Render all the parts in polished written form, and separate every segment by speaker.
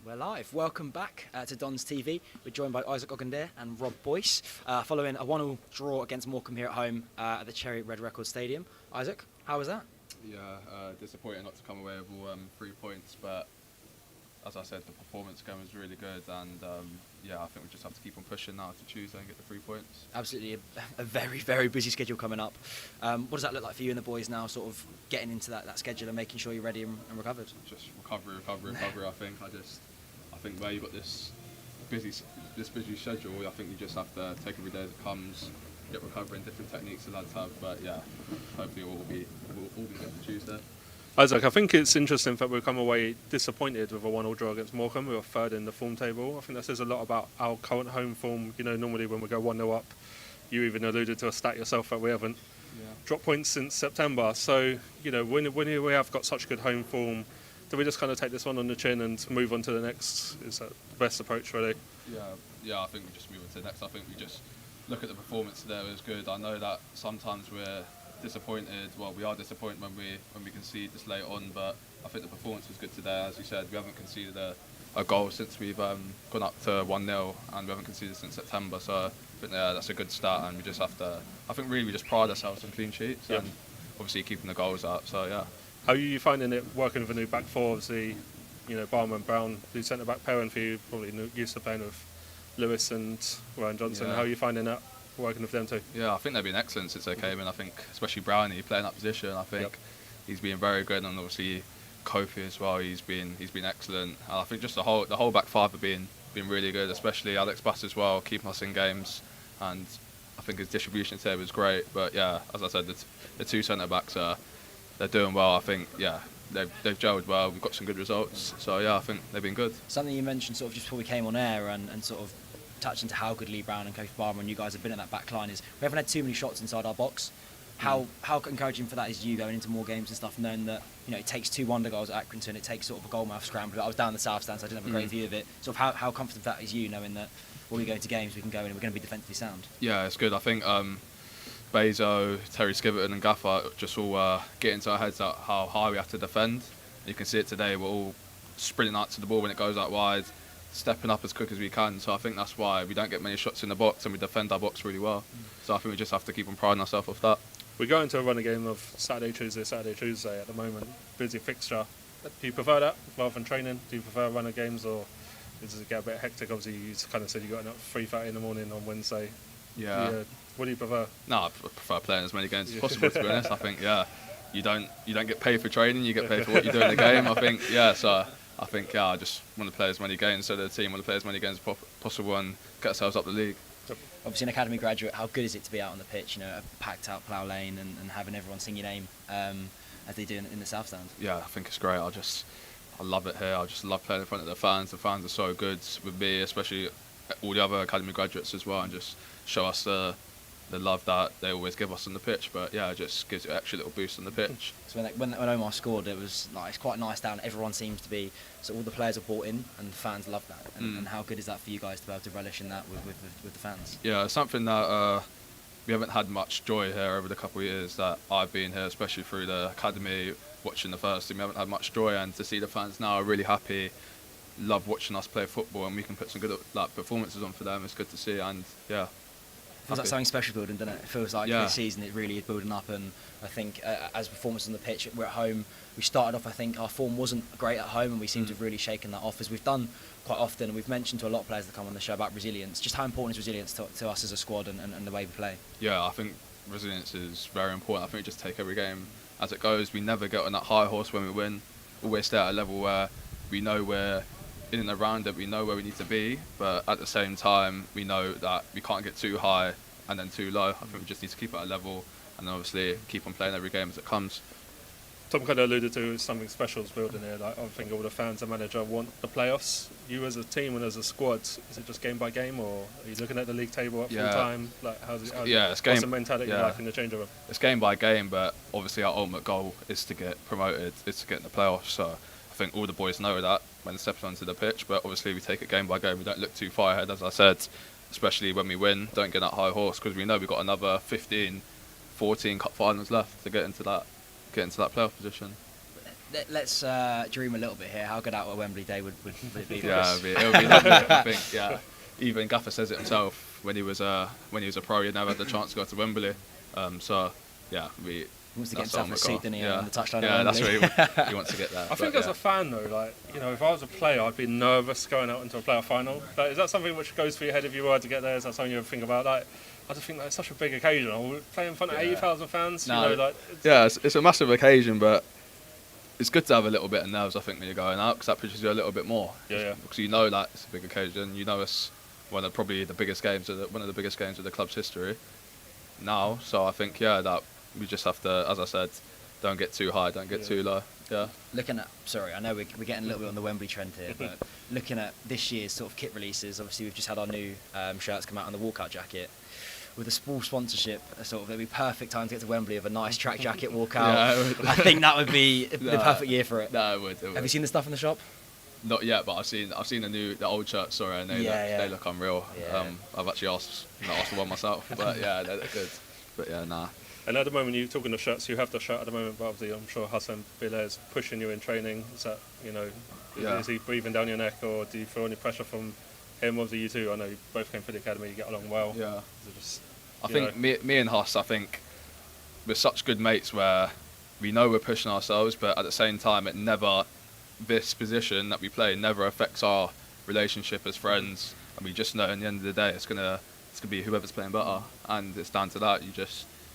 Speaker 1: We're live. Welcome back to Don's TV. We're joined by Isaac Ogunde and Rob Boyce following a 1-1 draw against Morecambe here at home at the Cherry Red Record Stadium. Isaac, how was that?
Speaker 2: Yeah, disappointing not to come away with all 3 points, but as I said, the performance game was really good, and I think we just have to keep on pushing now to Tuesday and get the 3 points.
Speaker 1: Absolutely, a very, very busy schedule coming up. What does that look like for you and the boys now, sort of getting into that schedule and making sure you're ready and recovered?
Speaker 2: Just recovery. I think where you've got this busy schedule, I think you just have to take every day as it comes, get recovering, different techniques the lads have. But yeah, hopefully we'll all be good for Tuesday.
Speaker 3: Isaac, I think it's interesting that we've come away disappointed with a 1-1 draw against Morecambe. We were third in the form table. I think that says a lot about our current home form. You know, normally when we go 1-0 up, you even alluded to a stat yourself that we haven't dropped points since September. So, you know, when we have got such good home form, do we just kind of take this one on the chin and move on to the next? Is that the best approach, really?
Speaker 2: Yeah, I think we just move on to the next. I think we just look at the performance today. It was good. I know that sometimes we're disappointed. Well, we are disappointed when we concede this late on, but I think the performance was good today. As you said, we haven't conceded a goal since we've gone up to 1-0, and we haven't conceded since September. So I think that's a good start, and we just have to. I think really we just pride ourselves on clean sheets and obviously keeping the goals up. So yeah.
Speaker 3: How are you finding it working with a new back four? Obviously, you know, Barman and Brown, new centre back pairing for you. Probably used to playing with Lewis and Ryan Johnson.
Speaker 2: Yeah.
Speaker 3: How are you finding that working with them too?
Speaker 2: Yeah, I think they've been excellent since they came in. I think especially Brownie playing that position. I think he's been very good, and obviously Kofi as well. He's been excellent. And I think just the whole back five have been really good, especially Alex Bass as well, keeping us in games. And I think his distribution today was great. But yeah, as I said, the two centre backs they're doing well. I think they've gelled well. We've got some good results. So yeah, I think they've been good.
Speaker 1: Something you mentioned sort of just before we came on air and sort of touch into how good Lee Brown and Kofi Barmer and you guys have been at that back line is we haven't had too many shots inside our box. How encouraging for that is you going into more games and stuff, knowing that, you know, it takes 2 wonder goals at Accrington, it takes sort of a goalmouth scramble. I was down the south stand, so I didn't have a great view of it. Sort of how comfortable that is you, knowing that when we go into games we can go in and we're going to be defensively sound.
Speaker 2: Yeah, it's good. I think Bezo, Terry Skiverton and Gaffer just all get into our heads at how high we have to defend. You can see it today, we're all sprinting out to the ball when it goes out wide, stepping up as quick as we can. So I think that's why we don't get many shots in the box and we defend our box really well. So I think we just have to keep on priding ourselves off that.
Speaker 3: We go into a running game of Saturday, Tuesday at the moment. Busy fixture. Do you prefer that rather than training? Do you prefer running games, or does it get a bit hectic? Obviously, you kind of said you got up 3:30 in the morning on Wednesday.
Speaker 2: Yeah.
Speaker 3: What do you prefer?
Speaker 2: No, I prefer playing as many games as possible, to be honest. I think, you don't get paid for training, you get paid for what you do in the game. I think, I just want to play as many games, so the team want to play as many games as possible and get ourselves up the league.
Speaker 1: Obviously an academy graduate, how good is it to be out on the pitch, you know, a packed out Plough Lane and having everyone sing your name as they do in the South Stand?
Speaker 2: Yeah, I think it's great. I love it here. I just love playing in front of the fans. The fans are so good with me, especially all the other academy graduates as well, and just show us the love that they always give us on the pitch. But yeah, it just gives you an extra little boost on the pitch.
Speaker 1: So when Omar scored, it was like, it's quite nice down. Everyone seems to be, so all the players are bought in and the fans love that. And how good is that for you guys to be able to relish in that with the fans?
Speaker 2: Yeah, it's something that we haven't had much joy here over the couple of years that I've been here, especially through the academy, watching the first team. We haven't had much joy, and to see the fans now are really happy, love watching us play football, and we can put some good performances on for them. It's good to see, and yeah.
Speaker 1: Feels like something special building, doesn't it? It feels like this season it really is building up, and I think as performance on the pitch, we're at home. We started off, I think our form wasn't great at home, and we seem to have really shaken that off, as we've done quite often. And we've mentioned to a lot of players that come on the show about resilience. Just how important is resilience to us as a squad and the way we play?
Speaker 2: Yeah, I think resilience is very important. I think we just take every game as it goes. We never get on that high horse when we win. Always stay at a level where we know we're in and around it, we know where we need to be, but at the same time we know that we can't get too high and then too low. I think we just need to keep at a level and obviously keep on playing every game as it comes.
Speaker 3: Tom kind of alluded to something special is building here. Like, I think all the fans and manager want the playoffs. You as a team and as a squad, is it just game by game, or are you looking at the league table at full time? Like, what's the mentality like in the change room?
Speaker 2: It's game by game, but obviously our ultimate goal is to get promoted, is to get in the playoffs. So I think all the boys know that when stepping onto the pitch, but obviously we take it game by game. We don't look too far ahead, as I said, especially when we win. Don't get that high horse, because we know we've got another 15, 14 cup finals left to get into that playoff position.
Speaker 1: let's dream a little bit here. How good out at Wembley Day would it be? For
Speaker 2: Yeah,
Speaker 1: us?
Speaker 2: it'll be lovely. I think. Yeah, even Gaffer says it himself when he was a pro. He never had the chance to go to Wembley. So yeah,
Speaker 1: He wants to get
Speaker 2: that's
Speaker 1: himself
Speaker 2: on
Speaker 1: a
Speaker 2: the
Speaker 1: seat,
Speaker 2: car.
Speaker 1: doesn't he,
Speaker 2: Yeah,
Speaker 1: on the touchline?
Speaker 2: yeah,
Speaker 1: at
Speaker 2: that's
Speaker 1: Wembley?
Speaker 2: where he wants to get there.
Speaker 3: I think as a fan though, like, you know, if I was a player, I'd be nervous going out into a playoff final. Like, is that something which goes through your head if you were to get there? Is that something you ever think about? Like, I just think that's such a big occasion. I'll play in front of 80,000 fans.
Speaker 1: No.
Speaker 3: You know, like,
Speaker 2: Yeah, it's a massive occasion, but it's good to have a little bit of nerves, I think, when you're going out, because that pushes you a little bit more.
Speaker 3: Yeah.
Speaker 2: Because you know that it's a big occasion. You know it's one of the biggest games of the club's history now. So I think that we just have to, as I said, don't get too high, don't get too low. Yeah.
Speaker 1: Looking at, sorry, I know we're getting a little bit on the Wembley trend here, but looking at this year's sort of kit releases, obviously we've just had our new shirts come out on the walkout jacket. With a small sponsorship, it'd be perfect time to get to Wembley with a nice track jacket walkout.
Speaker 2: Yeah,
Speaker 1: I think that would be the perfect year for it.
Speaker 2: No, it would.
Speaker 1: Have you seen the stuff in the shop?
Speaker 2: Not yet, but I've seen the old shirts, sorry, and they look unreal.
Speaker 1: Yeah.
Speaker 2: I've actually asked for one myself, but yeah, they look good. But yeah, nah.
Speaker 3: and at the moment, you're talking of shirts. You have the shirt at the moment, but obviously, I'm sure Hassan Bilal is pushing you in training. Is that, you know, is he breathing down your neck, or do you feel any pressure from him? Obviously, you two, I know you both came through the academy. You get along well.
Speaker 2: Yeah.
Speaker 3: Is it just,
Speaker 2: I think me and Huss, I think we're such good mates where we know we're pushing ourselves, but at the same time, this position that we play never affects our relationship as friends, and we just know at the end of the day it's gonna be whoever's playing better, and it's down to that.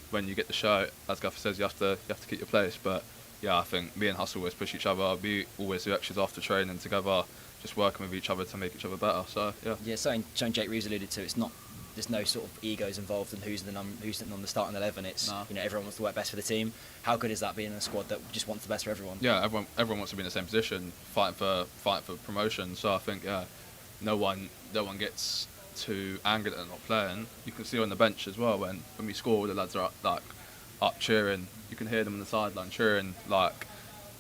Speaker 2: When you get the shirt, as Gaffer says, you have to keep your place. But yeah, I think me and Huss always push each other. We always do extras after training together, just working with each other to make each other better. So yeah.
Speaker 1: Yeah, something Jake Reeves alluded to. There's no sort of egos involved in who's sitting on the starting 11. It's everyone wants to work best for the team. How good is that being in a squad that just wants the best for everyone?
Speaker 2: Yeah, everyone wants to be in the same position, fighting for promotion. So I think no one gets too angry that they're not playing. You can see on the bench as well when we score, all the lads are up cheering. You can hear them on the sideline cheering. Like,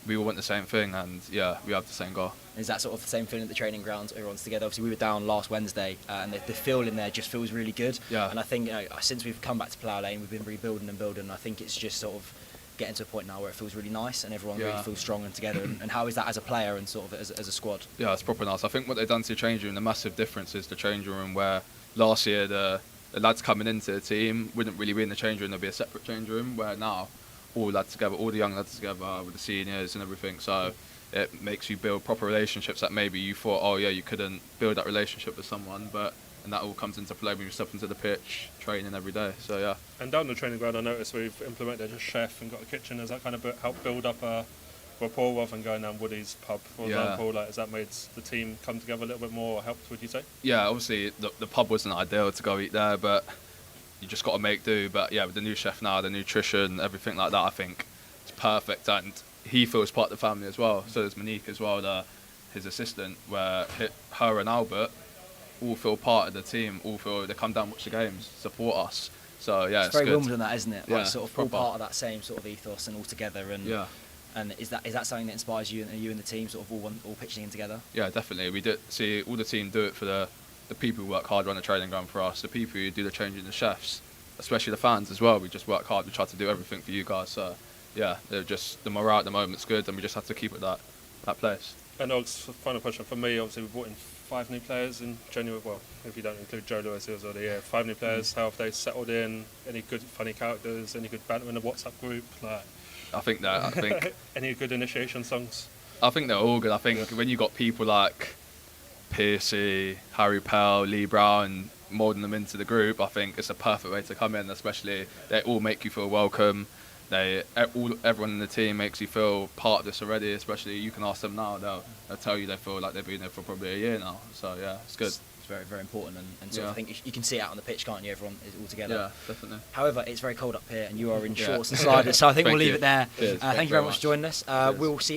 Speaker 2: we all want the same thing, and yeah, we have the same goal.
Speaker 1: Is that sort of the same feeling at the training grounds? Everyone's together. Obviously, we were down last Wednesday, and the feel in there just feels really good.
Speaker 2: Yeah.
Speaker 1: And I think since we've come back to Plough Lane, we've been rebuilding and building. And I think it's just sort of getting to a point now where it feels really nice, and everyone really feels strong and together. And how is that as a player and sort of as a squad?
Speaker 2: Yeah, it's proper nice. I think what they've done to the change room, the massive difference is the change room, where last year the lads coming into the team wouldn't really be in the change room. There'd be a separate change room, where now all lads together, all the young lads together with the seniors and everything. So it makes you build proper relationships that maybe you thought, you couldn't build that relationship with someone, and that all comes into play when you step into the pitch, training every day. So yeah.
Speaker 3: and down the training ground, I noticed we've implemented a chef and got a kitchen. Has that kind of helped build up a rapport rather than going down Woody's pub, for example? Like, has that made the team come together a little bit more, or helped, would you say?
Speaker 2: Yeah, obviously the pub wasn't ideal to go eat there, but you just got to make do. But yeah, with the new chef now, the nutrition, everything like that, I think it's perfect, and he feels part of the family as well. So there's Monique as well, his assistant, where her and Albert all feel part of the team. They come down, watch the games, support us. So yeah, it's
Speaker 1: very
Speaker 2: good.
Speaker 1: Wimbledon, that, isn't it?
Speaker 2: Yeah,
Speaker 1: Like, sort of all
Speaker 2: proper.
Speaker 1: part of that same sort of ethos and all together. And
Speaker 2: Yeah.
Speaker 1: And is that something that inspires you and the team, sort of all pitching in together?
Speaker 2: Yeah, definitely. We did see all the team do it for the people who work hard on the training ground for us, the people who do the changing, the chefs, especially the fans as well. We just work hard. We try to do everything for you guys. So yeah, they're just, the morale at the moment's good, and we just have to keep it that place.
Speaker 3: And also, final question for me, obviously we brought in 5 new players in January. Well, if you don't include Joe Lewis, he was already here. 5 new players. How have they settled in? Any good funny characters? Any good banter in the WhatsApp group? Like,
Speaker 2: I think
Speaker 3: any good initiation songs?
Speaker 2: I think they're all good. I think when you got people like Piercy, Harry Pell, Lee Brown moulding them into the group, I think it's a perfect way to come in. Especially they all make you feel welcome. Everyone in the team makes you feel part of this already. Especially you can ask them now; they'll tell you they feel like they've been there for probably a year now. So yeah, it's good.
Speaker 1: It's very, very important, and sort of, I think you can see it out on the pitch, can't you? Everyone is all together.
Speaker 2: Yeah, definitely.
Speaker 1: However, it's very cold up here, and you are in shorts and sliders, so I think we'll leave it there.
Speaker 2: Cheers.
Speaker 1: Thank you very much for joining us.
Speaker 2: Cheers.
Speaker 1: We'll see